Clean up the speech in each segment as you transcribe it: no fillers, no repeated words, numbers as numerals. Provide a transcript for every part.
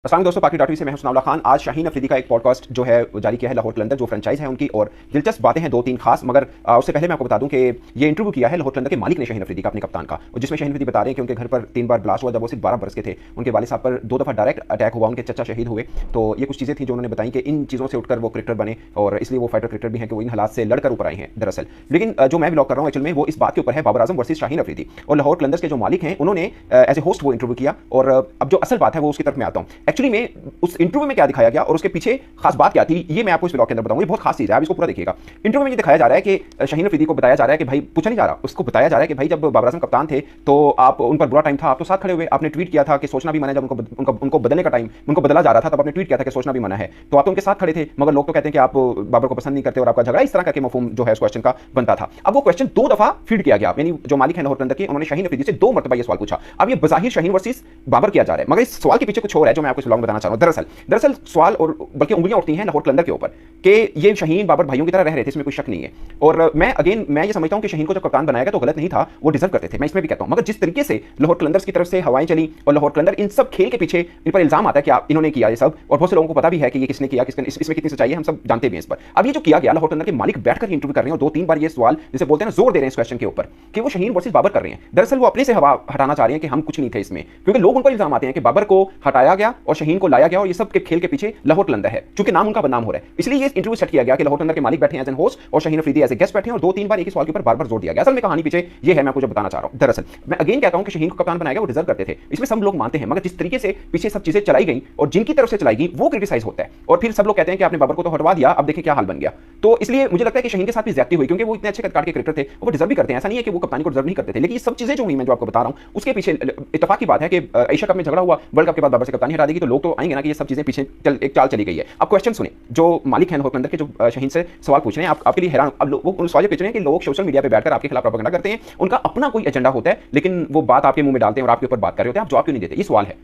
अस्सलाम दोस्तों, packet dot we से मैं हूं सनाउल्लाह खान। आज शाहीन अफरीदी का एक पॉडकास्ट जो है जारी किया है लाहौर कलंदर, जो फ्रेंचाइज है उनकी, और दिलचस्प बातें हैं दो तीन खास। मगर उससे पहले मैं आपको बता दूं कि ये इंटरव्यू किया है लाहौर कलंदर के मालिक ने शाहीन अफरीदी का, अपने कप्तान का, और जिसमें शाहीन अफरीदी बता रहे हैं कि उनके घर पर 3 बार ब्लास्ट हुआ जब वो सिर्फ 12 बरस के थे। उनके वालिद साहब पर 2 दफ़ा डायरेक्ट अटैक हुआ, उनके चचा शहीद हुए। तो ये कुछ चीज़ें थी जो उन्होंने बताई कि इन चीज़ों से उठकर वो क्रिकेटर बने, और इसलिए वो फाइटर क्रिकेटर भी हैं कि वो इन हालात से लड़कर ऊपर आए हैं दरअसल। लेकिन जो मैं ब्लॉग कर रहा हूँ एक्चुअल में वो इस बात के ऊपर है, बाबर आजम वर्सेस शाहीन अफरीदी। और लाहौर कलंदर्स के जो मालिक हैं उन्होंने एज ए होस्ट वो इंटरव्यू किया। और अब जो असल बात है वो उसकी तरफ मैं आता हूँ। एक्चुअली में उस इंटरव्यू में क्या दिखाया गया और उसके पीछे खास बात क्या थी, ये मैं आपको इस ब्लॉग के अंदर बताऊंगा। ये बहुत खास चीज़ है, आप इसको पूरा देखिएगा। इंटरव्यू में ये दिखाया जा रहा है कि शाहीन अफरीदी को बताया जा रहा है कि भाई, पूछा नहीं जा रहा, उसको बताया जा रहा है कि भाई जब बाबर आजम कप्तान थे तो आप उन पर बुरा टाइम था, आप तो साथ खड़े हुए, आपने ट्वीट किया था कि सोचना भी मना है। जब उनको बदलने का टाइम, उनको बदला जा रहा था, तब आपने ट्वीट किया था कि सोचना भी मना है। तो आप तो उनके साथ खड़े थे, मगर लोग तो कहते हैं कि आप बाबर को पसंद नहीं करते और आपका झगड़ा, इस तरह करके मफहूम जो है उस क्वेश्चन का बनता था। अब वो क्वेश्चन 2 दफा फीड किया गया, यानी जो मालिक है लाहौर कलंदर के, उन्होंने शाहीन अफरीदी से 2 मरतबा ये सवाल पूछा। अब ये बज़ाहिर शाहीन वर्सेस बाबर किया जा रहा है, मगर इस सवाल के पीछे कुछ और है जो मैं आपको इस ब्लॉग में बताना चाह रहा हूं। दरअसल सवाल और बल्कि उंगलियां उठती हैं लाहौर कलंदर के ऊपर कि ये शाहीन बाबर भाइयों की तरह रह रहे थे, इसमें कोई शक नहीं है। और मैं ये समझता हूं कि शाहीन को जब कप्तान बनाया गया तो गलत नहीं था, वो डिजर्व करते थे, मैं इसमें भी कहता हूं। मगर जिस तरीके से लाहौर कलंदर्स की तरफ से हवाएं चली और लाहौर कलंदर इन सब खेल के पीछे इन पर इल्जाम आता है कि इन्होंने किया ये सब, और बहुत से लोगों को पता भी है कि ये किसने किया, इसमें कितनी सच्चाई है, हम सब जानते भी हैं इस पर। अब ये जो किया गया, लाहौर कलंदर के मालिक बैठकर इंटरव्यू कर रहे हैं और 2-3 बार ये सवाल जिसे बोलते हैं ना, जोर दे रहे हैं इस क्वेश्चन के ऊपर कि वो शाहीन वर्सेस बाबर कर रहे हैं। दरअसल वो अपने से हवा हटाना चाह रहे हैं कि हम कुछ नहीं थे इसमें, क्योंकि लोग उन पर इल्जाम आते हैं कि बाबर को हटाया गया और शाहीन को लाया गया, और ये सब के खेल के पीछे लाहौर कलंदर है, क्योंकि नाम उनका बदनाम हो रहा है। इसलिए ये इंटरव्यू सेट किया गया कि लाहौर कलंदर के मालिक बैठे हैं एज एन होस्ट और Shaheen Afridi as a guest बैठे हैं, और 2-3 बार एक ही सवाल के ऊपर बार-बार जोर दिया गया। असल में कहानी पीछे ये है, मैं आपको जो बताना चाह रहा हूं। दरअसल मैं अगेन कहता हूं कि शाहीन को कप्तान बनाया गया, वो डिजर्व करते थे, इसमें सब लोग मानते हैं। मगर जिस तरीके से पीछे सब चीजें चलाई गई और जिनकी तरफ से चलाई गई वो क्रिटिसाइज होता है, और फिर सब लोग कहते हैं कि आपने बाबर को तो हटवा दिया, अब देखें क्या हाल बन गया। तो इसलिए मुझे लगता है कि शाहीन के साथ भी ज्यादती हुई, क्योंकि वो इतने अच्छे कदकार के क्रिकेटर थे, वो डिजर्व भी करते हैं। ऐसा नहीं है कि वो कप्तानी को डिजर्व नहीं करते थे, लेकिन ये सब चीजें जो हुई, मैं जो आपको बता रहा हूं, उसके पीछे इत्तेफाक की बात है कि एशिया कप में झगड़ा हुआ, वर्ल्ड कप के बाद बाबर से कप्तानी हटा देगी, तो लोग तो आएंगे ना कि ये सब चीजें पीछे एक चाल चली गई है। अब क्वेश्चन सुने, जो मालिक हैं लाहौर कलंदर के, जो शाहीन से सवाल पूछ रहे हैं, आपके लिए हैरान। अब वो सवाल पूछ रहे हैं कि लोग सोशल मीडिया पे बैठकर आपके खिलाफ प्रोपेगेंडा करते हैं, उनका अपना कोई एजेंडा होता है, लेकिन वो बात आपके मुंह में डालते हैं और आपके ऊपर बात कर रहे होते हैं, आप जवाब क्यों नहीं देते, ये सवाल है।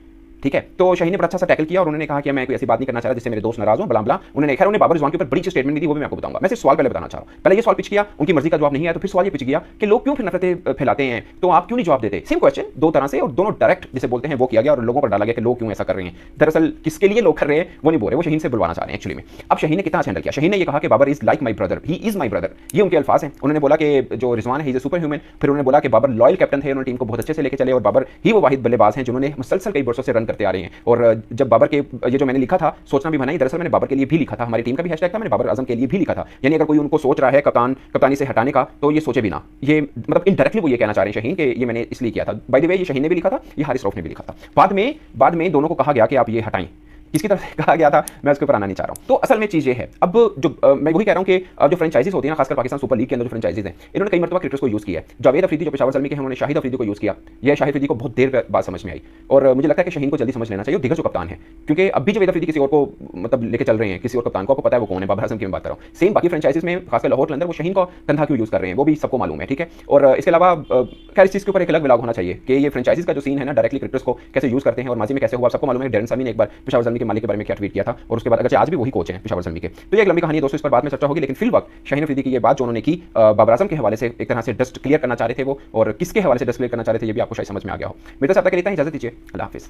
ठीक है, तो शाहीन ने बड़ा अच्छा सा टैकल किया और उन्होंने कहा कि मैं कोई ऐसी बात नहीं करना चाह रहा जिससे मेरे दोस्त नाराज हों, बला बला। उन्होंने खैर बाबर रिजवान के ऊपर बड़ी अच्छी स्टेटमेंट दी, वो भी मैं आपको बताऊंगा। मैं सिर्फ सवाल पहले बताना चाह रहा हूं। पहले ये सवाल पिच किया, उनकी मर्जी का जवाब नहीं आया, तो फिर सवाल ये पिच गया कि लोग क्यों फिर नफरतें फैलाते हैं, तो आप क्यों नहीं जवाब देते। सेम क्वेश्चन 2 तरह से, और दोनों डायरेक्ट जिसे बोलते हैं वो किया गया, और लोगों पर डाला गया कि लोग क्यों ऐसा कर रहे हैं। दरअसल किसके लिए लोग कर रहे हैं वो नहीं बोल रहे, वो शाहीन से बुलवाना चाह रहे हैं एक्चुअली में। अब शाहीन ने कितना हैंडल किया, शाहीन ने ये कहा कि Babar is like my brother, he is my brother, ये उनके अल्फाज हैं। उन्होंने बोला कि जो रिजवान है, he is a super human. फिर उन्होंने बोला कि बाबर लॉयल कैप्टन थे, उन्होंने टीम को बहुत अच्छे से लेकर चले, और बाबर ही वो वाहिद बल्लेबाज हैं जिन्होंने मुसलसल कई वर्षों से रन करते आ रहे हैं। और जब बाबर के ये जो मैंने लिखा था सोचना भी मना, दरअसल मैंने बाबर के लिए भी लिखा था, हमारी टीम का भी हैशटैग था, मैंने बाबर आजम के लिए भी लिखा था। यानी अगर कोई उनको सोच रहा है कप्तानी से हटाने का, तो ये सोचे भी ना। ये मतलब इनडायरेक्टली वो ये कहना चाह रहे हैं शाहीन कि ये मैंने इसलिए किया था। बाय द वे, ये शाहीन ने भी लिखा था, ये हारिस रऊफ ने भी लिखा था। बाद में दोनों को कहा गया कि आप ये हटाएं, किसकी तरफ से कहा गया था, मैं उसके ऊपर आना नहीं चाह रहा हूं। तो असल में चीज़ ये है, अब जो मैं वही कह रहा हूं कि जो फ्रेंचाइजीज होती है ना, खासकर पाकिस्तान सुपर लीग के अंदर जो फ्रेंचाइजीज हैं, इन्होंने कई मरतबा क्रिकेटर्स को यूज़ किया है। जावेद अफरीदी जो पेशावर ज़ल्मी के हैं, उन्होंने शाहिद अफरीदी को यूज़ किया। यह शाहिद अफरीदी को बहुत देर बाद समझ में आई, और मुझे लगता है कि शाहीन को जल्दी समझ लेना चाहिए, दिग्गज जो कप्तान है, क्योंकि अब भी जावेद अफरीदी किसी और को मतलब लेके चल रहे हैं, किसी और कप्तान को, आपको पता है वो कौन है, बाबर आजम की मैं बात कर रहा हूँ। सेम बाकी फ्रेंचाइजीज में, खासकर लाहौर कलंदर, वो शाहीन को कंधा क्यों यूज़ कर रहे हैं वो भी सबको मालूम है। ठीक है, और इसके अलावा खैर इस चीज़ के ऊपर एक अलग ब्लॉग होना चाहिए कि ये फ्रेंचाइजीज का जो सीन है ना, डायरेक्टली क्रिकेटर्स को कैसे यूज़ करते हैं और माजी में कैसे हुआ, सबको मालूम है। डैरेन सामी ने एक बार पेशावर ज़ल्मी के मालिक के बारे में क्या ट्वीट किया था, और उसके बाद अगर आज भी वही कोच हैं पेशावर ज़ल्मी के। तो ये एक लंबी कहानी है दोस्तों, इस पर बाद में चर्चा होगी। लेकिन फिल वक्त शाहीन अफरीदी की ये बात जो उन्होंने की, बाबर आजम के हवाले से एक तरह से डस्ट क्लियर करना चाह रहे थे वो, और किसके हवाले से डस्ट क्लियर करना चाह रहे थे ये भी आपको शायद समझ में आ गया हो। मेरे साथ आपके लिए इजाजत दीजिए, अल्लाह हाफिज़।